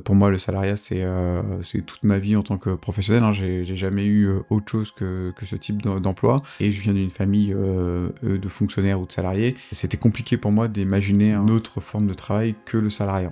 Pour moi, le salariat, c'est toute ma vie en tant que professionnel, hein. J'ai jamais eu autre chose que ce type d'emploi. Et je viens d'une famille de fonctionnaires ou de salariés. C'était compliqué pour moi d'imaginer une autre forme de travail que le salariat.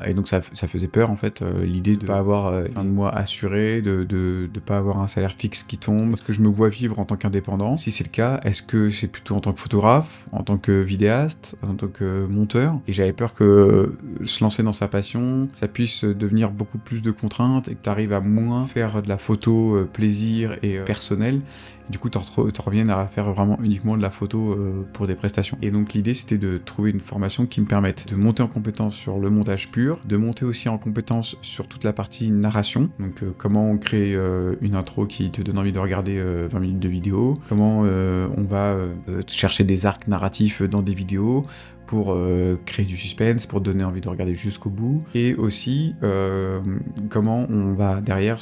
Et donc ça faisait peur, en fait, l'idée de pas avoir fin de mois assuré, de pas avoir un salaire fixe qui tombe. Est-ce que je me vois vivre en tant qu'indépendant? Si c'est le cas, est-ce que c'est plutôt en tant que photographe, en tant que vidéaste, en tant que monteur? Et j'avais peur que se lancer dans sa passion, ça puisse devenir beaucoup plus de contraintes et que tu arrives à moins faire de la photo plaisir et personnel. Et du coup, tu reviennes à faire vraiment uniquement de la photo pour des prestations. Et donc l'idée, c'était de trouver une formation qui me permette de monter en compétence sur le montage pur, de monter aussi en compétence sur toute la partie narration, donc comment on crée une intro qui te donne envie de regarder 20 minutes de vidéo, comment on va chercher des arcs narratifs dans des vidéos, pour créer du suspense, pour donner envie de regarder jusqu'au bout, et aussi comment on va derrière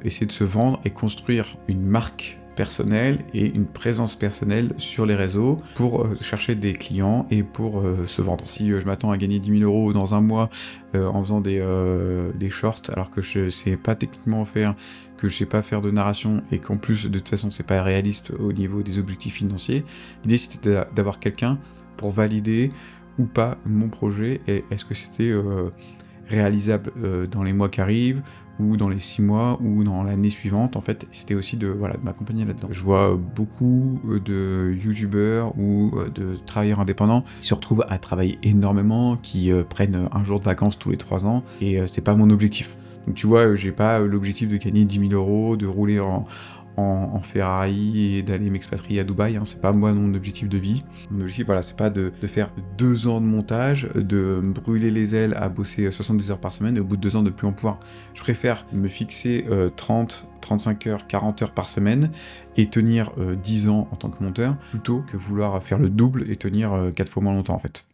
essayer de se vendre et construire une marque personnelle et une présence personnelle sur les réseaux pour chercher des clients et pour se vendre. Si je m'attends à gagner 10 000 € dans un mois en faisant des shorts alors que je sais pas techniquement faire, que je sais pas faire de narration et qu'en plus de toute façon c'est pas réaliste au niveau des objectifs financiers, l'idée c'était d'avoir quelqu'un pour valider ou pas mon projet et est-ce que c'était réalisable dans les mois qui arrivent ou dans les 6 mois ou dans l'année suivante. En fait, c'était aussi de m'accompagner là-dedans. Je vois beaucoup de youtubeurs ou de travailleurs indépendants qui se retrouvent à travailler énormément, qui prennent un jour de vacances tous les 3 ans et c'est pas mon objectif. Donc tu vois, j'ai pas l'objectif de gagner 10 000 €, de rouler en Ferrari et d'aller m'expatrier à Dubaï, hein. C'est pas moi mon objectif de vie. Mon objectif, voilà, c'est pas de faire 2 ans de montage, de me brûler les ailes à bosser 70 heures par semaine et au bout de 2 ans de plus en pouvoir. Je préfère me fixer 30, 35 heures, 40 heures par semaine et tenir 10 ans en tant que monteur plutôt que vouloir faire le double et tenir 4 fois moins longtemps en fait.